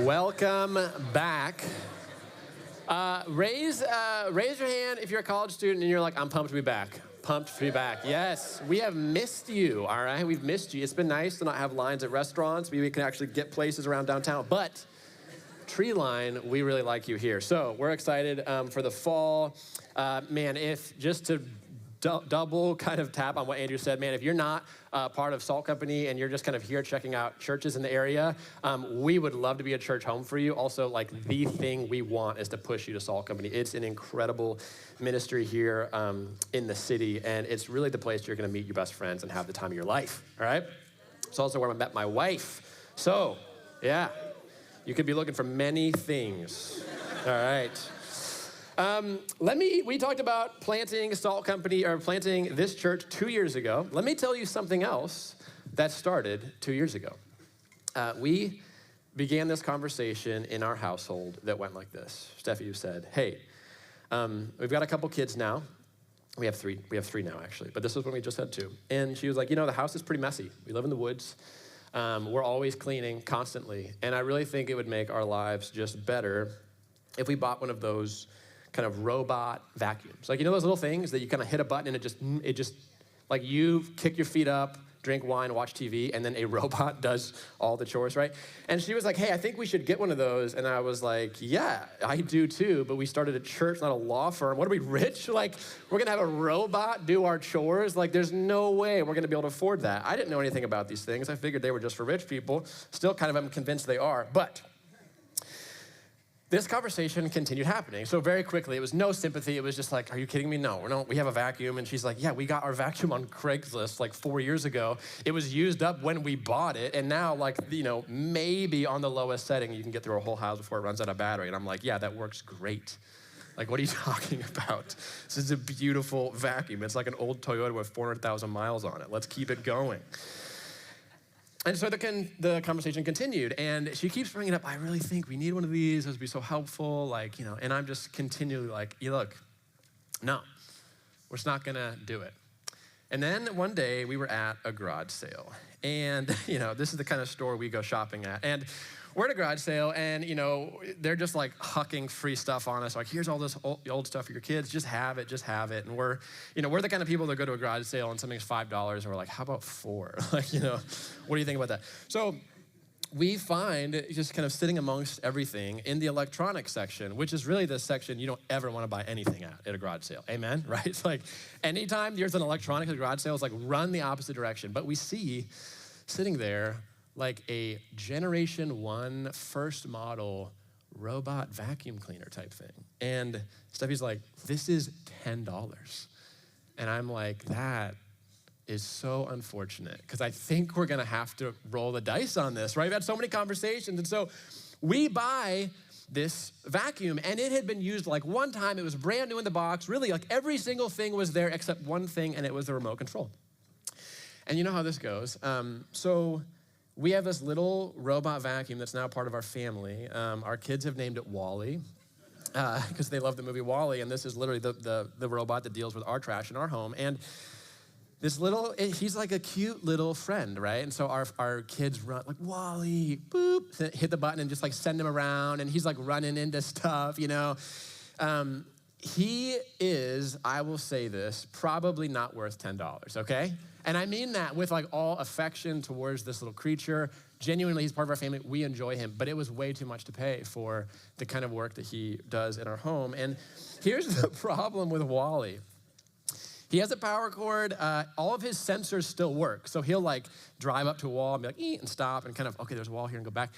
Welcome back. Raise your hand if you're a college student and you're like, I'm pumped to be back. Pumped to be back. Yes, we have missed you, all right? We've missed you. It's been nice to not have lines at restaurants. Maybe we can actually get places around downtown. But Treeline, we really like you here. So we're excited for the fall. Man, if just to double kind of tap on what Andrew said, man, if you're not part of Salt Company and you're just kind of here checking out churches in the area, we would love to be a church home for you. Also, like, the thing we want is to push you to Salt Company. It's an incredible ministry here in the city, and it's really the place you're gonna meet your best friends and have the time of your life, all right? It's also where I met my wife. So, yeah, you could be looking for many things, all right? We talked about planting Salt Company, or planting this church 2 years ago. Let me tell you something else that started 2 years ago. We began this conversation in our household that went like this. Steffi said, hey, we've got a couple kids now. We have three now, actually, but this was when we just had two. And she was like, the house is pretty messy. We live in the woods. We're always cleaning constantly. And I really think it would make our lives just better if we bought one of those kind of robot vacuums. Like, those little things that you kind of hit a button and it just, like, you kick your feet up, drink wine, watch TV, and then a robot does all the chores, right? And she was like, hey, I think we should get one of those. And I was like, yeah, I do too, but we started a church, not a law firm. What are we, rich? Like, we're gonna have a robot do our chores? Like, there's no way we're gonna be able to afford that. I didn't know anything about these things. I figured they were just for rich people. Still kind of am convinced they are, but this conversation continued happening. So very quickly, it was no sympathy. It was just like, are you kidding me? No, we have a vacuum. And she's like, yeah, we got our vacuum on Craigslist like 4 years ago. It was used up when we bought it. And now, like, maybe on the lowest setting, you can get through a whole house before it runs out of battery. And I'm like, yeah, that works great. Like, what are you talking about? This is a beautiful vacuum. It's like an old Toyota with 400,000 miles on it. Let's keep it going. And so the conversation continued, and she keeps bringing up, I really think we need one of these. This would be so helpful, and I'm just continually like, look, no, we're just not gonna do it. And then one day we were at a garage sale, and this is the kind of store we go shopping at. And we're at a garage sale, and they're just like hucking free stuff on us. Like, here's all this old stuff for your kids. Just have it. And we're the kind of people that go to a garage sale and something's $5, and we're like, how about $4? Like, what do you think about that? So we find, just kind of sitting amongst everything in the electronics section, which is really the section you don't ever want to buy anything at a garage sale. Amen, right? It's like, anytime there's an electronics at a garage sale, it's like, run the opposite direction. But we see sitting there like a Generation 1 first model robot vacuum cleaner type thing. And Steffi's like, this is $10. And I'm like, that is so unfortunate, because I think we're gonna have to roll the dice on this, right? We've had so many conversations. And so we buy this vacuum, and it had been used like one time. It was brand new in the box. Really, like, every single thing was there except one thing, and it was the remote control. And you know how this goes. So we have this little robot vacuum that's now part of our family. Our kids have named it Wall-E because they love the movie Wall-E, and this is literally the robot that deals with our trash in our home. And this he's like a cute little friend, right? And so our kids run like, Wall-E, boop, hit the button and just like send him around, and he's like running into stuff, He is, I will say this, probably not worth $10, okay? And I mean that with like all affection towards this little creature. Genuinely, he's part of our family. We enjoy him, but it was way too much to pay for the kind of work that he does in our home. And here's the problem with Wall-E. He has a power cord. All of his sensors still work. So he'll like drive up to a wall and be like, eat, and stop, and kind of, okay, there's a wall here, and go back.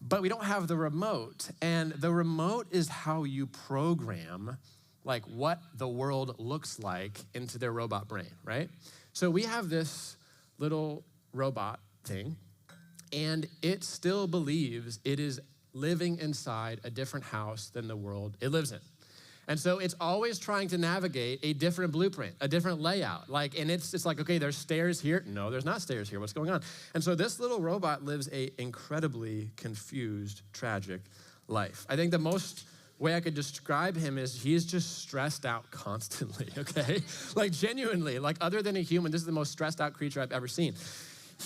But we don't have the remote. And the remote is how you program like what the world looks like into their robot brain, right? So we have this little robot thing, and it still believes it is living inside a different house than the world it lives in. And so it's always trying to navigate a different blueprint, a different layout. And it's like, okay, there's stairs here. No, there's not stairs here. What's going on? And so this little robot lives a incredibly confused, tragic life. I think the most way I could describe him is he's just stressed out constantly, okay? Like, genuinely, like, other than a human, this is the most stressed out creature I've ever seen.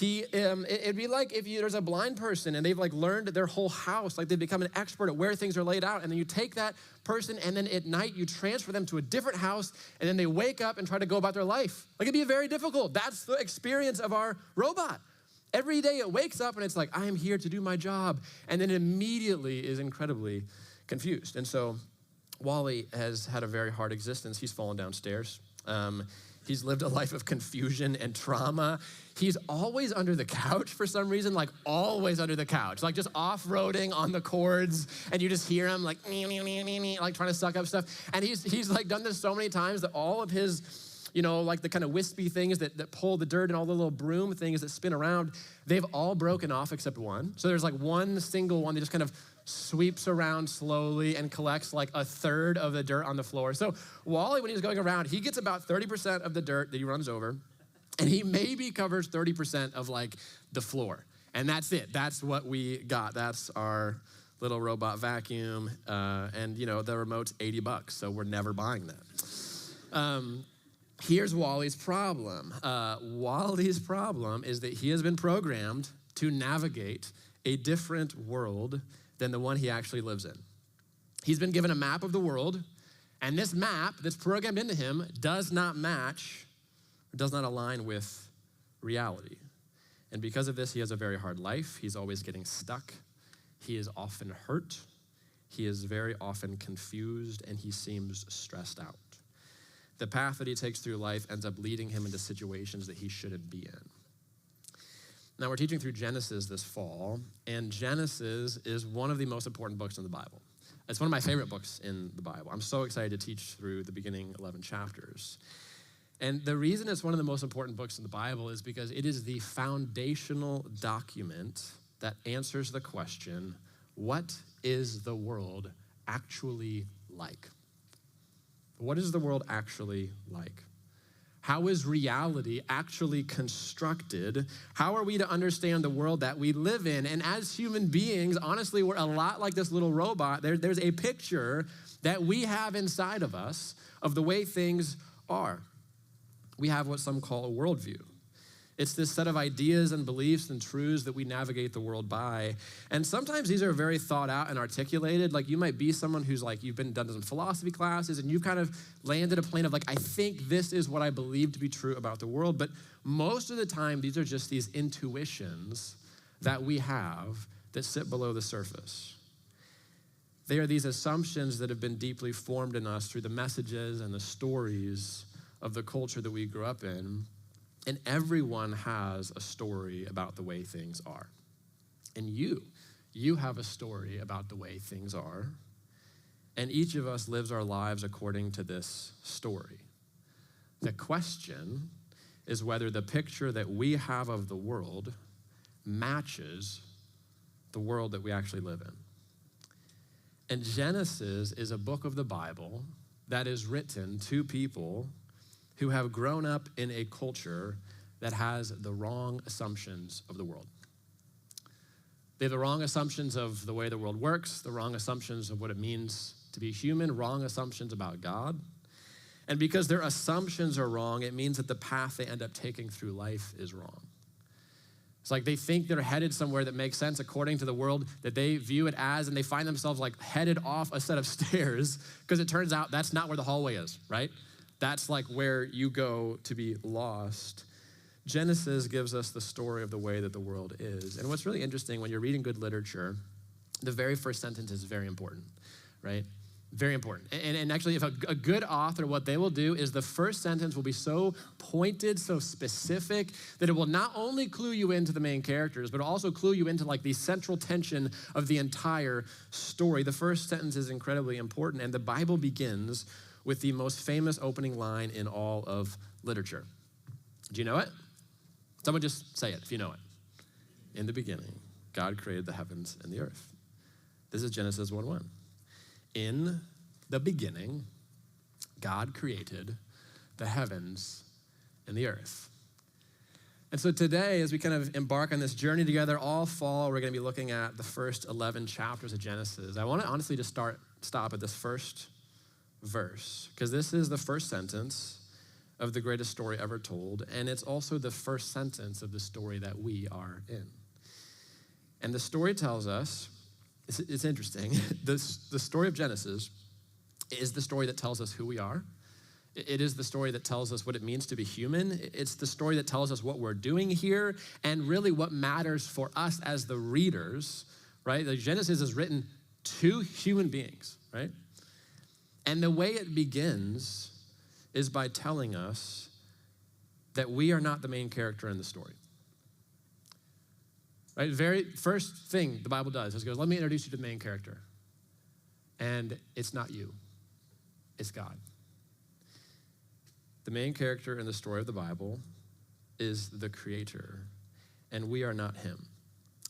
It'd be like if there's a blind person and they've like learned their whole house, like they've become an expert at where things are laid out, and then you take that person and then at night you transfer them to a different house, and then they wake up and try to go about their life. Like it'd be very difficult. That's the experience of our robot. Every day it wakes up and it's like, I am here to do my job, and then immediately is incredibly confused. And so Wally has had a very hard existence. He's fallen downstairs. He's lived a life of confusion and trauma. He's always under the couch for some reason, like always under the couch, like just off-roading on the cords, and you just hear him like, like trying to suck up stuff. And he's like done this so many times that all of his, like the kind of wispy things that pull the dirt and all the little broom things that spin around, they've all broken off except one. So there's like one single one that just kind of sweeps around slowly and collects like a third of the dirt on the floor. So Wally, when he's going around, he gets about 30% of the dirt that he runs over, and he maybe covers 30% of like the floor. And that's it. That's what we got. That's our little robot vacuum. And the remote's $80, so we're never buying that. Here's Wally's problem. Wally's problem is that he has been programmed to navigate a different world than the one he actually lives in. He's been given a map of the world, and this map that's programmed into him does not match, or does not align with reality. And because of this, he has a very hard life. He's always getting stuck. He is often hurt. He is very often confused, and he seems stressed out. The path that he takes through life ends up leading him into situations that he shouldn't be in. Now, we're teaching through Genesis this fall, and Genesis is one of the most important books in the Bible. It's one of my favorite books in the Bible. I'm so excited to teach through the beginning 11 chapters. And the reason it's one of the most important books in the Bible is because it is the foundational document that answers the question, what is the world actually like? What is the world actually like? How is reality actually constructed? How are we to understand the world that we live in? And as human beings, honestly, we're a lot like this little robot. There's a picture that we have inside of us of the way things are. We have what some call a worldview. It's this set of ideas and beliefs and truths that we navigate the world by. And sometimes these are very thought out and articulated. Like you might be someone who's like, you've done some philosophy classes and you've kind of landed a plane of like, I think this is what I believe to be true about the world. But most of the time, these are just these intuitions that we have that sit below the surface. They are these assumptions that have been deeply formed in us through the messages and the stories of the culture that we grew up in. And everyone has a story about the way things are. And you have a story about the way things are. And each of us lives our lives according to this story. The question is whether the picture that we have of the world matches the world that we actually live in. And Genesis is a book of the Bible that is written to people who have grown up in a culture that has the wrong assumptions of the world. They have the wrong assumptions of the way the world works, the wrong assumptions of what it means to be human, wrong assumptions about God. And because their assumptions are wrong, it means that the path they end up taking through life is wrong. It's like they think they're headed somewhere that makes sense according to the world that they view it as, and they find themselves like headed off a set of stairs because it turns out that's not where the hallway is, right? That's like where you go to be lost. Genesis gives us the story of the way that the world is. And what's really interesting when you're reading good literature, the very first sentence is very important, right? Very important. And actually, if a good author, what they will do is the first sentence will be so pointed, so specific, that it will not only clue you into the main characters, but also clue you into like the central tension of the entire story. The first sentence is incredibly important, and the Bible begins with the most famous opening line in all of literature. Do you know it? Someone just say it if you know it. In the beginning, God created the heavens and the earth. This is Genesis 1:1. In the beginning, God created the heavens and the earth. And so today, as we kind of embark on this journey together, all fall, we're going to be looking at the first 11 chapters of Genesis. I want to honestly just stop at this first verse, because this is the first sentence of the greatest story ever told, and it's also the first sentence of the story that we are in. And the story tells us, it's interesting, the story of Genesis is the story that tells us who we are. It is the story that tells us what it means to be human. It's the story that tells us what we're doing here and really what matters for us as the readers, right? The Genesis is written to human beings, right? And the way it begins is by telling us that we are not the main character in the story. Right? Very first thing the Bible does is it goes, let me introduce you to the main character. And it's not you, it's God. The main character in the story of the Bible is the Creator, and we are not him.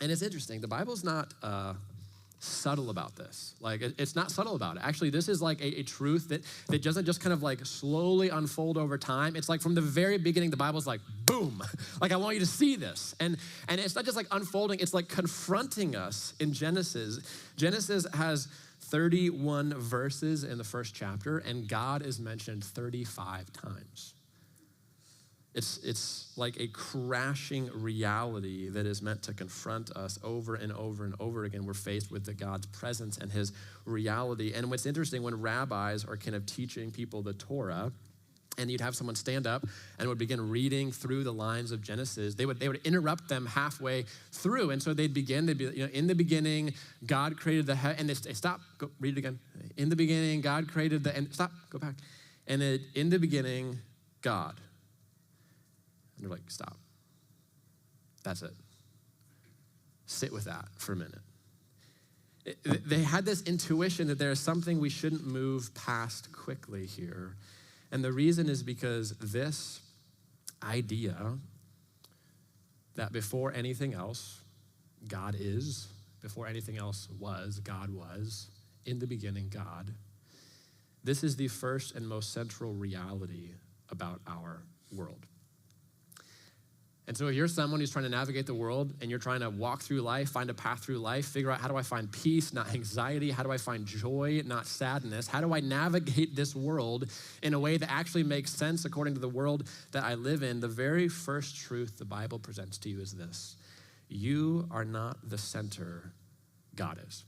And it's interesting, the Bible's not subtle about this. Like, it's not subtle about it. Actually, this is like a truth that doesn't just kind of like slowly unfold over time. It's like from the very beginning, the Bible's like, boom, like I want you to see this. And it's not just like unfolding, it's like confronting us in Genesis. Genesis has 31 verses in the first chapter, and God is mentioned 35 times. It's like a crashing reality that is meant to confront us over and over and over again. We're faced with God's presence and his reality. And what's interesting, when rabbis are kind of teaching people the Torah, and you'd have someone stand up and would begin reading through the lines of Genesis, they would interrupt them halfway through. And so they'd be, in the beginning, God created the heaven, and they stop, go read it again. In the beginning, God created and stop, go back. And then in the beginning, God. And they're like, stop. That's it. Sit with that for a minute. They had this intuition that there is something we shouldn't move past quickly here. And the reason is because this idea that before anything else, God is, before anything else was, God was, in the beginning, God, this is the first and most central reality about our world. And so if you're someone who's trying to navigate the world and you're trying to walk through life, find a path through life, figure out how do I find peace, not anxiety? How do I find joy, not sadness? How do I navigate this world in a way that actually makes sense according to the world that I live in? The very first truth the Bible presents to you is this: you are not the center, God is.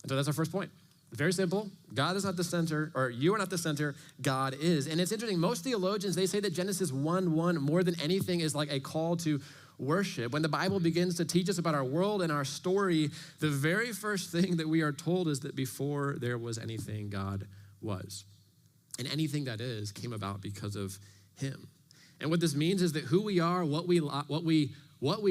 And so that's our first point. Very simple. God is not the center, or you are not the center, God is. And it's interesting, most theologians, they say that Genesis 1:1 more than anything is like a call to worship. When the Bible begins to teach us about our world and our story, the very first thing that we are told is that before there was anything, God was. And anything that is came about because of him. And what this means is that who we are, what we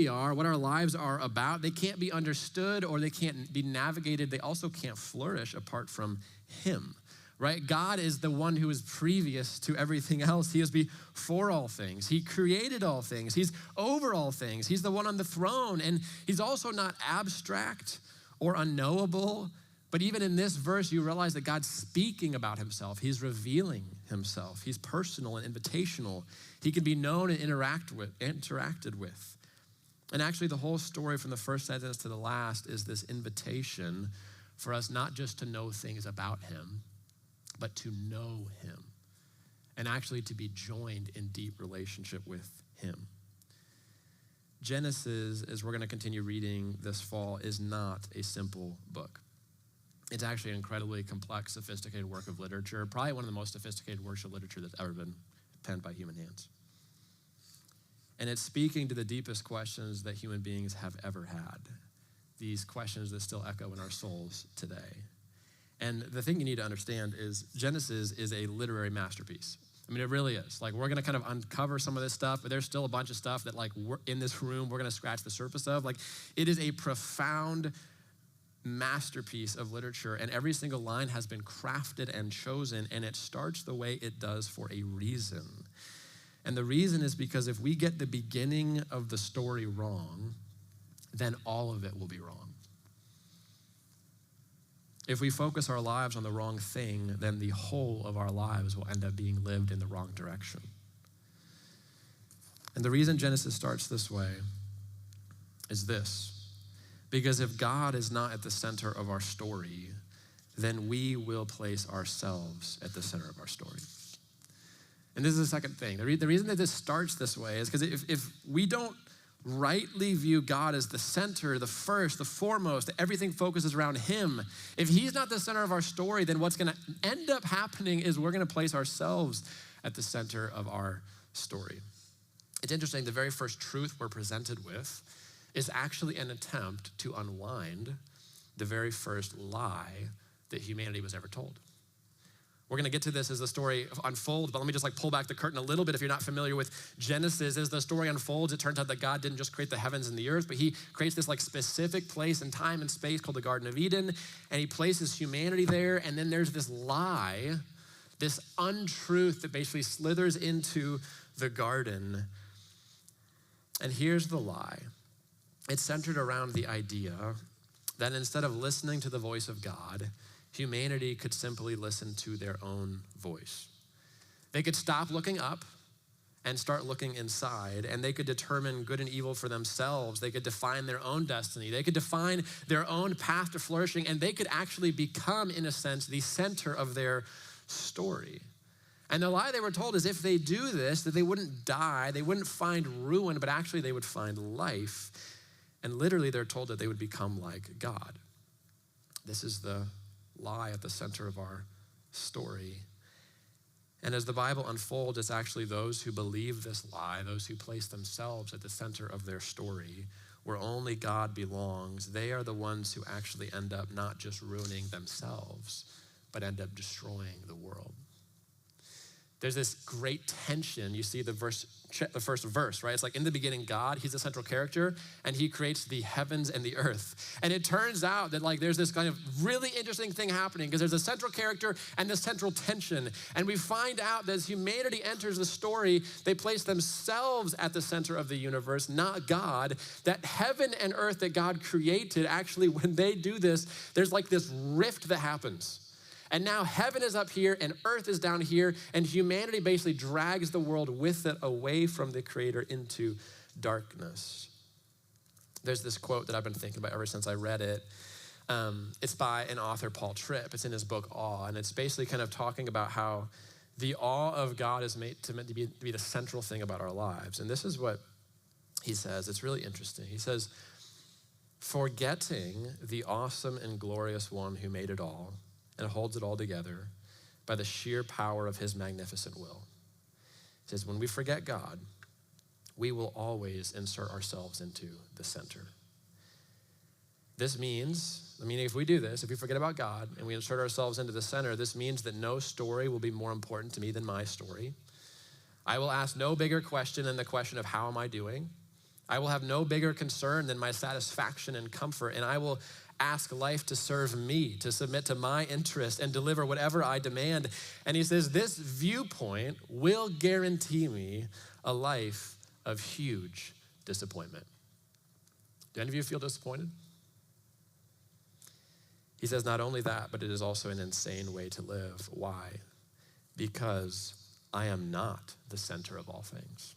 are, what our lives are about, they can't be understood or they can't be navigated. They also can't flourish apart from him, right? God is the one who is previous to everything else. He is before all things. He created all things. He's over all things. He's the one on the throne. And he's also not abstract or unknowable. But even in this verse, you realize that God's speaking about himself. He's revealing himself. He's personal and invitational. He can be known and interacted with. And actually, the whole story from the first sentence to the last is this invitation for us not just to know things about him, but to know him and actually to be joined in deep relationship with him. Genesis, as we're going to continue reading this fall, is not a simple book. It's actually an incredibly complex, sophisticated work of literature, probably one of the most sophisticated works of literature that's ever been penned by human hands. And it's speaking to the deepest questions that human beings have ever had, these questions that still echo in our souls today. And the thing you need to understand is Genesis is a literary masterpiece. I mean, it really is. Like, we're going to kind of uncover some of this stuff, but there's still a bunch of stuff that, like, we're in this room, we're going to scratch the surface of. Like, it is a profound masterpiece of literature, and every single line has been crafted and chosen, and it starts the way it does for a reason. And the reason is because if we get the beginning of the story wrong, then all of it will be wrong. If we focus our lives on the wrong thing, then the whole of our lives will end up being lived in the wrong direction. And the reason Genesis starts this way is this: because if God is not at the center of our story, then we will place ourselves at the center of our story. And this is the second thing. The reason that this starts this way is because if we don't rightly view God as the center, the first, the foremost, that everything focuses around him, if he's not the center of our story, then what's gonna end up happening is we're gonna place ourselves at the center of our story. It's interesting, the very first truth we're presented with is actually an attempt to unwind the very first lie that humanity was ever told. We're gonna get to this as the story unfolds, but let me just pull back the curtain a little bit. If you're not familiar with Genesis, as the story unfolds, it turns out that God didn't just create the heavens and the earth, but he creates this specific place in time and space called the Garden of Eden, and he places humanity there, and then there's this lie, this untruth that basically slithers into the garden. And here's the lie. It's centered around the idea that instead of listening to the voice of God, humanity could simply listen to their own voice. They could stop looking up and start looking inside, and they could determine good and evil for themselves. They could define their own destiny. They could define their own path to flourishing, and they could actually become, in a sense, the center of their story. And the lie they were told is if they do this, that they wouldn't die, they wouldn't find ruin, but actually they would find life. And literally they're told that they would become like God. This is the lie at the center of our story. And as the Bible unfolds, it's actually those who believe this lie, those who place themselves at the center of their story, where only God belongs, they are the ones who actually end up not just ruining themselves, but end up destroying the world. There's this great tension. You see the first verse, right? It's in the beginning, God, he's the central character, and he creates the heavens and the earth. And it turns out that there's this kind of really interesting thing happening because there's a central character and this central tension. And we find out that as humanity enters the story, they place themselves at the center of the universe, not God. That heaven and earth that God created, actually, when they do this, there's this rift that happens. And now heaven is up here and earth is down here, and humanity basically drags the world with it away from the Creator into darkness. There's this quote that I've been thinking about ever since I read it. It's by an author, Paul Tripp. It's in his book, Awe, and it's basically kind of talking about how the awe of God is meant to be the central thing about our lives. And this is what he says. It's really interesting. He says, forgetting the awesome and glorious one who made it all, and holds it all together by the sheer power of his magnificent will. He says, when we forget God, we will always insert ourselves into the center. This means, if we do this, if we forget about God and we insert ourselves into the center, this means that no story will be more important to me than my story. I will ask no bigger question than the question of how am I doing? I will have no bigger concern than my satisfaction and comfort, and I will ask life to serve me, to submit to my interest and deliver whatever I demand. And he says, this viewpoint will guarantee me a life of huge disappointment. Do any of you feel disappointed? He says, not only that, but it is also an insane way to live. Why? Because I am not the center of all things.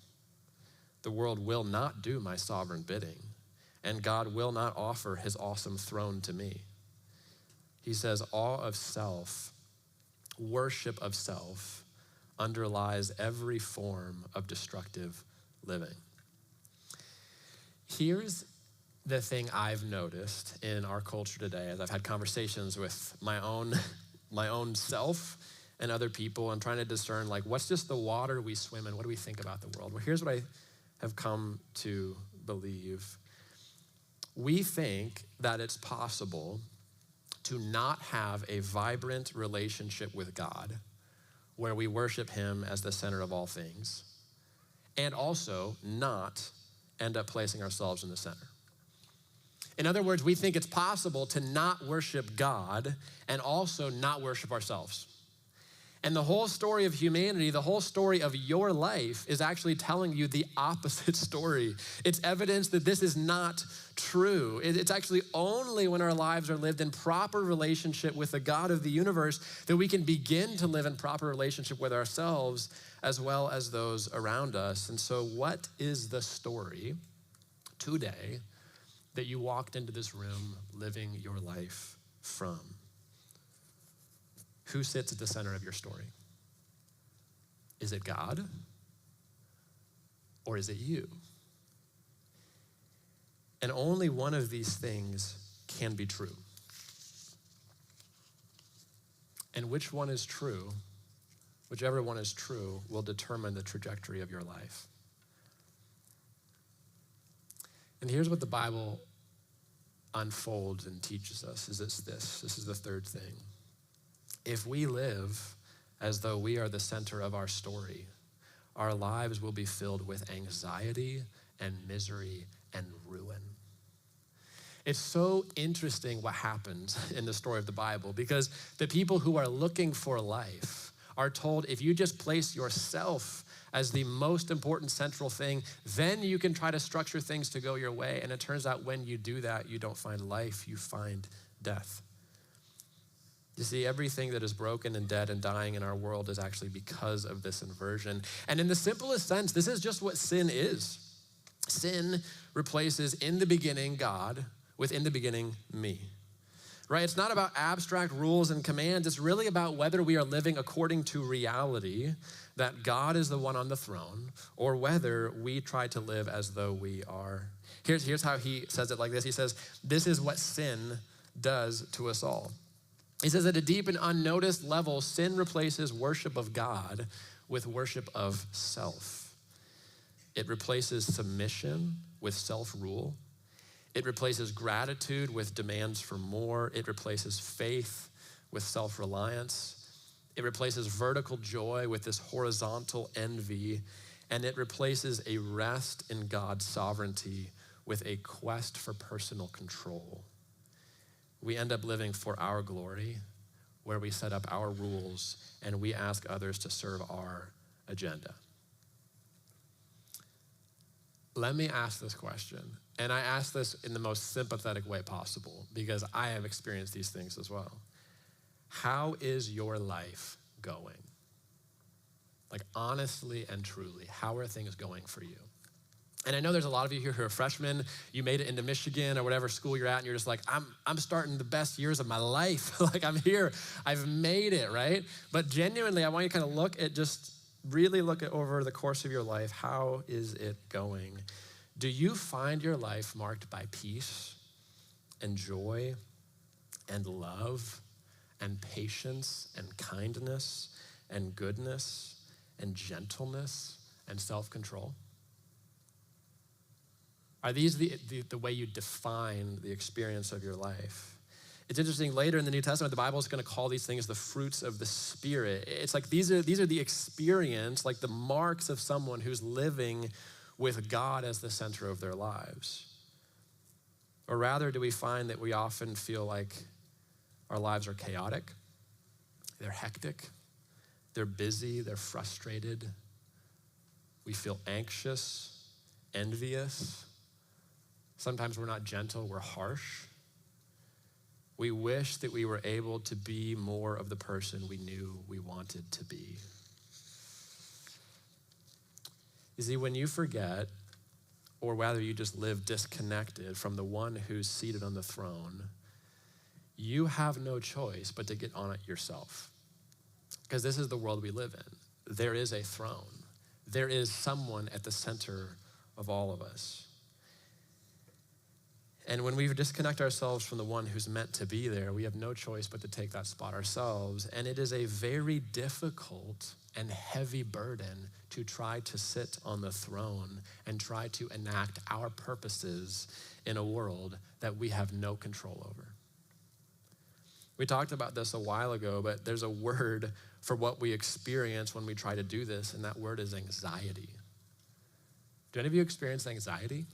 The world will not do my sovereign bidding, and God will not offer his awesome throne to me. He says, awe of self, worship of self, underlies every form of destructive living. Here's the thing I've noticed in our culture today as I've had conversations with my own self and other people and trying to discern what's just the water we swim in, what do we think about the world? Well, here's what I have come to believe. We think that it's possible to not have a vibrant relationship with God where we worship him as the center of all things and also not end up placing ourselves in the center. In other words, we think it's possible to not worship God and also not worship ourselves. And the whole story of humanity, the whole story of your life is actually telling you the opposite story. It's evidence that this is not true. It's actually only when our lives are lived in proper relationship with the God of the universe that we can begin to live in proper relationship with ourselves as well as those around us. And so what is the story today that you walked into this room living your life from? Who sits at the center of your story? Is it God? Or is it you? And only one of these things can be true. And which one is true, whichever one is true, will determine the trajectory of your life. And here's what the Bible unfolds and teaches us, is this is the third thing. If we live as though we are the center of our story, our lives will be filled with anxiety and misery and ruin. It's so interesting what happens in the story of the Bible, because the people who are looking for life are told, if you just place yourself as the most important central thing, then you can try to structure things to go your way. And it turns out when you do that, you don't find life, you find death. You see, everything that is broken and dead and dying in our world is actually because of this inversion. And in the simplest sense, this is just what sin is. Sin replaces in the beginning God with in the beginning me. Right? It's not about abstract rules and commands. It's really about whether we are living according to reality, that God is the one on the throne, or whether we try to live as though we are. Here's how he says it like this. He says, this is what sin does to us all. He says, at a deep and unnoticed level, sin replaces worship of God with worship of self. It replaces submission with self-rule. It replaces gratitude with demands for more. It replaces faith with self-reliance. It replaces vertical joy with this horizontal envy. And it replaces a rest in God's sovereignty with a quest for personal control. We end up living for our glory, where we set up our rules and we ask others to serve our agenda. Let me ask this question. And I ask this in the most sympathetic way possible, because I have experienced these things as well. How is your life going? Like, honestly and truly, how are things going for you? And I know there's a lot of you here who are freshmen. You made it into Michigan or whatever school you're at, and you're just like, I'm starting the best years of my life. Like, I'm here. I've made it, right? But genuinely, I want you to kind of really look at over the course of your life, how is it going? Do you find your life marked by peace and joy and love and patience and kindness and goodness and gentleness and self-control? Are these the way you define the experience of your life? It's interesting, later in the New Testament, the Bible is going to call these things the fruits of the Spirit. It's like these are the experience, like the marks of someone who's living with God as the center of their lives. Or rather, do we find that we often feel like our lives are chaotic, they're hectic, they're busy, they're frustrated, we feel anxious, envious. Sometimes we're not gentle, we're harsh. We wish that we were able to be more of the person we knew we wanted to be. You see, when you forget, or whether you just live disconnected from the one who's seated on the throne, you have no choice but to get on it yourself. Because this is the world we live in. There is a throne. There is someone at the center of all of us. And when we disconnect ourselves from the one who's meant to be there, we have no choice but to take that spot ourselves. And it is a very difficult and heavy burden to try to sit on the throne and try to enact our purposes in a world that we have no control over. We talked about this a while ago, but there's a word for what we experience when we try to do this, and that word is anxiety. Do any of you experience anxiety?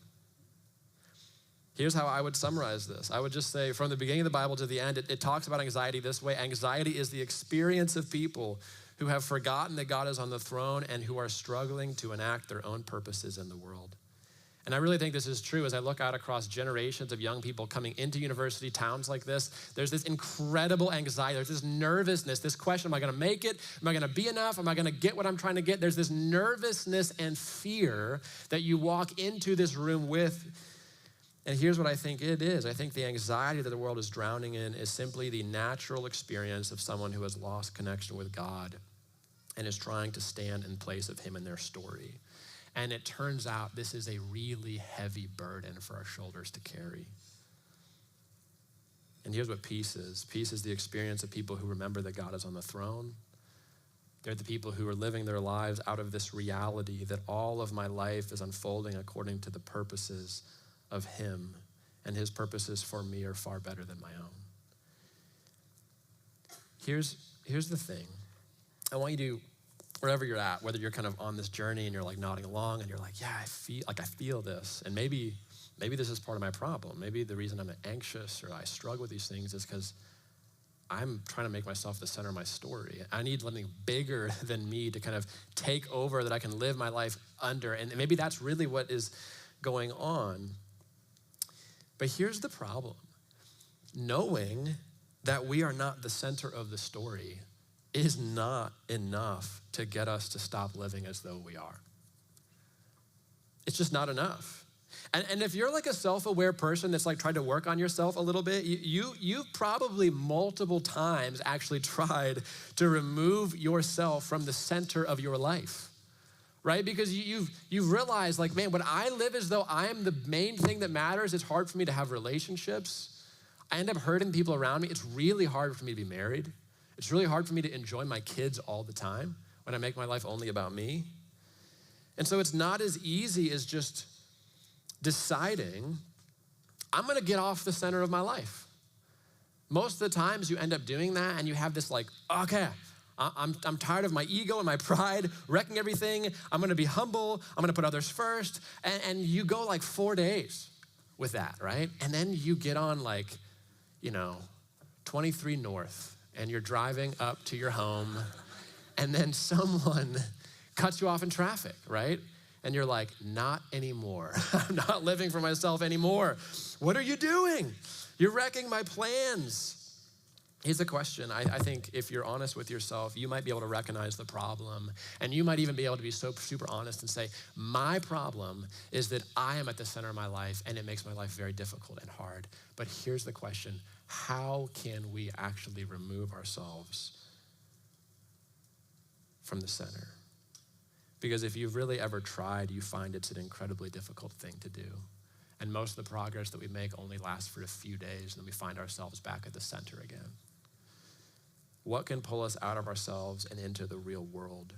Here's how I would summarize this. I would just say, from the beginning of the Bible to the end, it talks about anxiety this way. Anxiety is the experience of people who have forgotten that God is on the throne and who are struggling to enact their own purposes in the world. And I really think this is true as I look out across generations of young people coming into university towns like this. There's this incredible anxiety. There's this nervousness, this question, am I gonna make it? Am I gonna be enough? Am I gonna get what I'm trying to get? There's this nervousness and fear that you walk into this room with. And here's what I think it is. I think the anxiety that the world is drowning in is simply the natural experience of someone who has lost connection with God and is trying to stand in place of him in their story. And it turns out this is a really heavy burden for our shoulders to carry. And here's what peace is. Peace is the experience of people who remember that God is on the throne. They're the people who are living their lives out of this reality that all of my life is unfolding according to the purposes of him, and his purposes for me are far better than my own. Here's the thing. I want you to, wherever you're at, whether you're kind of on this journey and you're like nodding along and you're like, yeah, I feel this. And maybe this is part of my problem. Maybe the reason I'm anxious or I struggle with these things is because I'm trying to make myself the center of my story. I need something bigger than me to kind of take over that I can live my life under. And maybe that's really what is going on. But here's the problem. Knowing that we are not the center of the story is not enough to get us to stop living as though we are. It's just not enough. And if you're like a self-aware person that's like tried to work on yourself a little bit, you've probably multiple times actually tried to remove yourself from the center of your life, right? Because you've realized like, man, when I live as though I am the main thing that matters, it's hard for me to have relationships. I end up hurting people around me. It's really hard for me to be married. It's really hard for me to enjoy my kids all the time when I make my life only about me. And so it's not as easy as just deciding, I'm gonna get off the center of my life. Most of the times you end up doing that and you have this like, okay, I'm tired of my ego and my pride wrecking everything. I'm gonna be humble. I'm gonna put others first. And you go like 4 days with that, right? And then you get on like, 23 North and you're driving up to your home and then someone cuts you off in traffic, right? And you're like, not anymore. I'm not living for myself anymore. What are you doing? You're wrecking my plans. Here's the question. I think if you're honest with yourself, you might be able to recognize the problem, and you might even be able to be so super honest and say, my problem is that I am at the center of my life, and it makes my life very difficult and hard. But here's the question. How can we actually remove ourselves from the center? Because if you've really ever tried, you find it's an incredibly difficult thing to do. And most of the progress that we make only lasts for a few days, and then we find ourselves back at the center again. What can pull us out of ourselves and into the real world?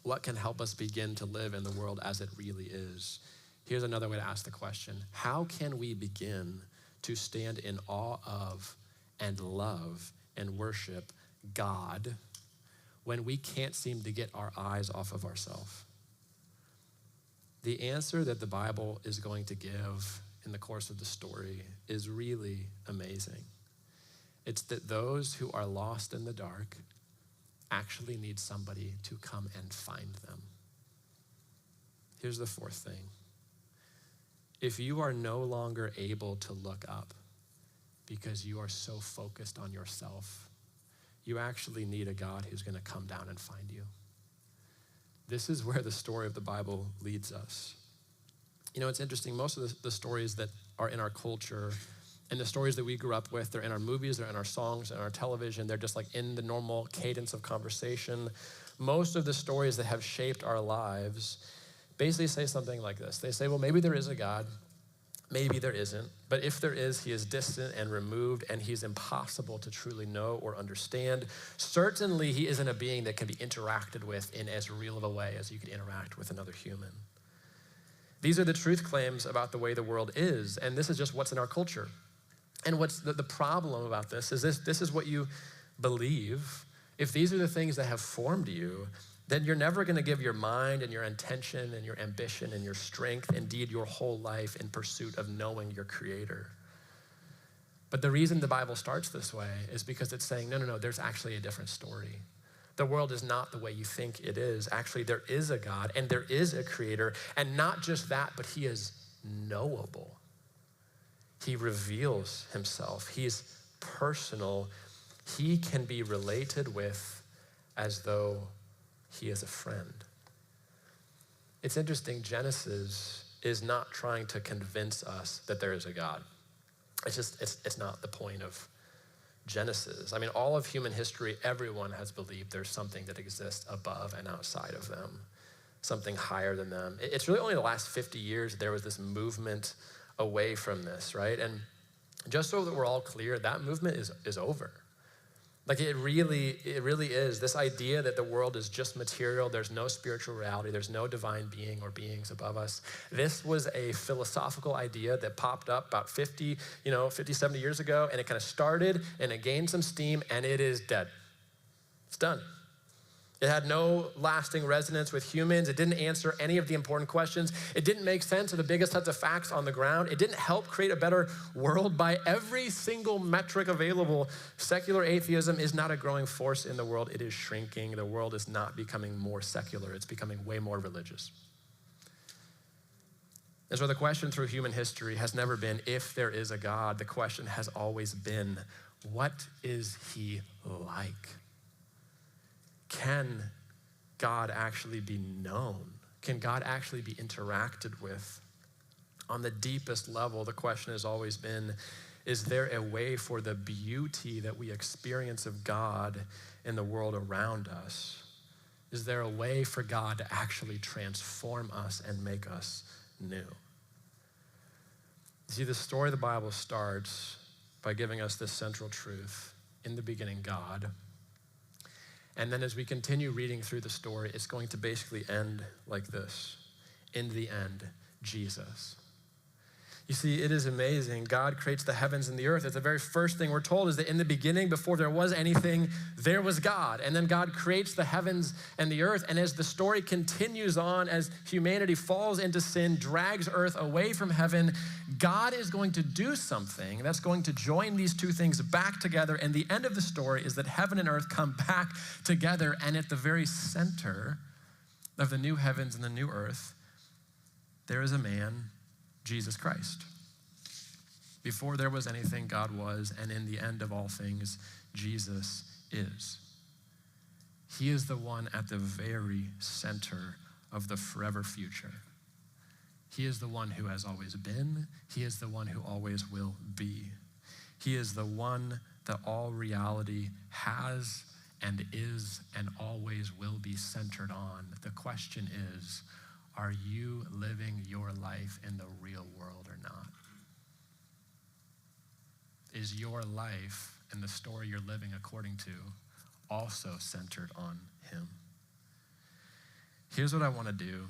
What can help us begin to live in the world as it really is? Here's another way to ask the question. How can we begin to stand in awe of and love and worship God when we can't seem to get our eyes off of ourselves? The answer that the Bible is going to give in the course of the story is really amazing. It's that those who are lost in the dark actually need somebody to come and find them. Here's the fourth thing. If you are no longer able to look up because you are so focused on yourself, you actually need a God who's gonna come down and find you. This is where the story of the Bible leads us. It's interesting, most of the stories that are in our culture and the stories that we grew up with, they're in our movies, they're in our songs, they're in our television, they're just like in the normal cadence of conversation. Most of the stories that have shaped our lives basically say something like this. They say, well, maybe there is a God, maybe there isn't, but if there is, he is distant and removed and he's impossible to truly know or understand. Certainly he isn't a being that can be interacted with in as real of a way as you could interact with another human. These are the truth claims about the way the world is, and this is just what's in our culture. And what's the problem about this is what you believe. If these are the things that have formed you, then you're never gonna give your mind and your intention and your ambition and your strength, indeed your whole life, in pursuit of knowing your Creator. But the reason the Bible starts this way is because it's saying, no, there's actually a different story. The world is not the way you think it is. Actually, there is a God and there is a Creator, and not just that, but he is knowable. He reveals himself. He's personal. He can be related with as though he is a friend. It's interesting, Genesis is not trying to convince us that there is a God. It's not the point of Genesis. I mean, all of human history, everyone has believed there's something that exists above and outside of them, something higher than them. It's really only the last 50 years there was this movement away from this, right? And just so that we're all clear, that movement is over. Like it really is. This idea that the world is just material, there's no spiritual reality, there's no divine being or beings above us. This was a philosophical idea that popped up about 50, 70 years ago, and it kind of started and it gained some steam, and it is dead. It's done. It had no lasting resonance with humans. It didn't answer any of the important questions. It didn't make sense of the biggest sets of facts on the ground. It didn't help create a better world by every single metric available. Secular atheism is not a growing force in the world. It is shrinking. The world is not becoming more secular. It's becoming way more religious. And so the question through human history has never been if there is a God. The question has always been, what is he like? Can God actually be known? Can God actually be interacted with? On the deepest level, the question has always been, is there a way for the beauty that we experience of God in the world around us? Is there a way for God to actually transform us and make us new? See, the story of the Bible starts by giving us this central truth. In the beginning, God. And then as we continue reading through the story, it's going to basically end like this. In the end, Jesus. You see, it is amazing. God creates the heavens and the earth. It's the very first thing we're told is that in the beginning, before there was anything, there was God. And then God creates the heavens and the earth. And as the story continues on, as humanity falls into sin, drags earth away from heaven, God is going to do something that's going to join these two things back together. And the end of the story is that heaven and earth come back together. And at the very center of the new heavens and the new earth, there is a man, Jesus Christ. Before there was anything, God was, and in the end of all things, Jesus is. He is the one at the very center of the forever future. He is the one who has always been. He is the one who always will be. He is the one that all reality has and is and always will be centered on. The question is, are you living your life in the real world or not? Is your life and the story you're living according to also centered on him? Here's what I want to do.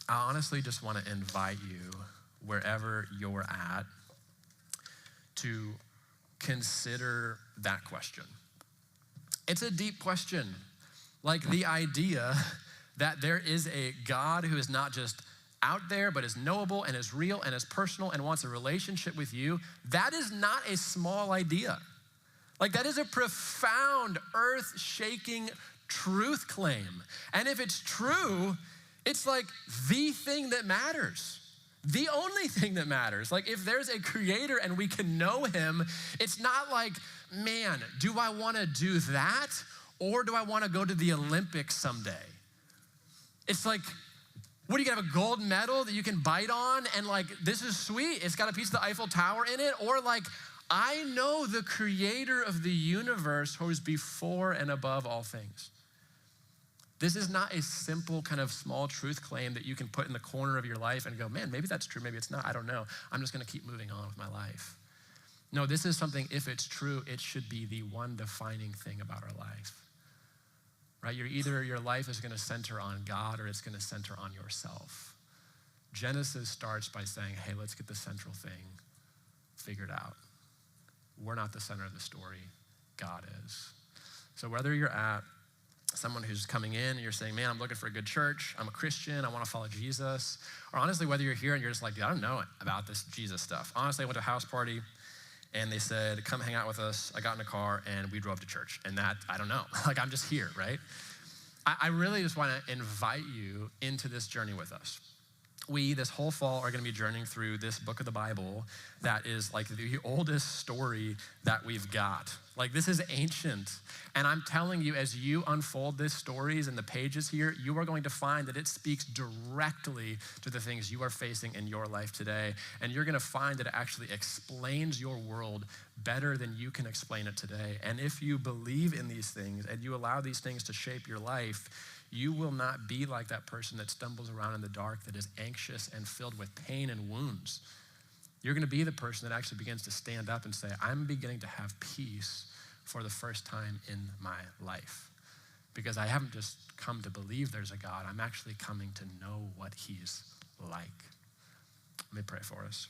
I honestly just want to invite you, wherever you're at, to consider that question. It's a deep question. Like the idea that there is a God who is not just out there, but is knowable and is real and is personal and wants a relationship with you, that is not a small idea. Like that is a profound, earth-shaking truth claim. And if it's true, it's like the thing that matters. The only thing that matters. Like if there's a creator and we can know him, it's not like, man, do I want to do that? Or do I want to go to the Olympics someday? It's like, what, do you have a gold medal that you can bite on? And like, this is sweet. It's got a piece of the Eiffel Tower in it. Or like, I know the creator of the universe who is before and above all things. This is not a simple kind of small truth claim that you can put in the corner of your life and go, man, maybe that's true, maybe it's not, I don't know. I'm just gonna keep moving on with my life. No, this is something, if it's true, it should be the one defining thing about our life. Right? Either your life is gonna center on God or it's gonna center on yourself. Genesis starts by saying, hey, let's get the central thing figured out. We're not the center of the story, God is. So whether you're at someone who's coming in and you're saying, man, I'm looking for a good church, I'm a Christian, I wanna follow Jesus, or honestly, whether you're here and you're just like, dude, I don't know about this Jesus stuff. Honestly, I went to a house party and they said, come hang out with us. I got in a car and we drove to church. And that, I don't know, like I'm just here, right? I really just wanna invite you into this journey with us. we, this whole fall, are going to be journeying through this book of the Bible that is like the oldest story that we've got. Like, this is ancient. And I'm telling you, as you unfold these stories and the pages here, you are going to find that it speaks directly to the things you are facing in your life today. And you're going to find that it actually explains your world better than you can explain it today. And if you believe in these things and you allow these things to shape your life, you will not be like that person that stumbles around in the dark, that is anxious and filled with pain and wounds. You're going to be the person that actually begins to stand up and say, I'm beginning to have peace for the first time in my life. Because I haven't just come to believe there's a God, I'm actually coming to know what he's like. Let me pray for us.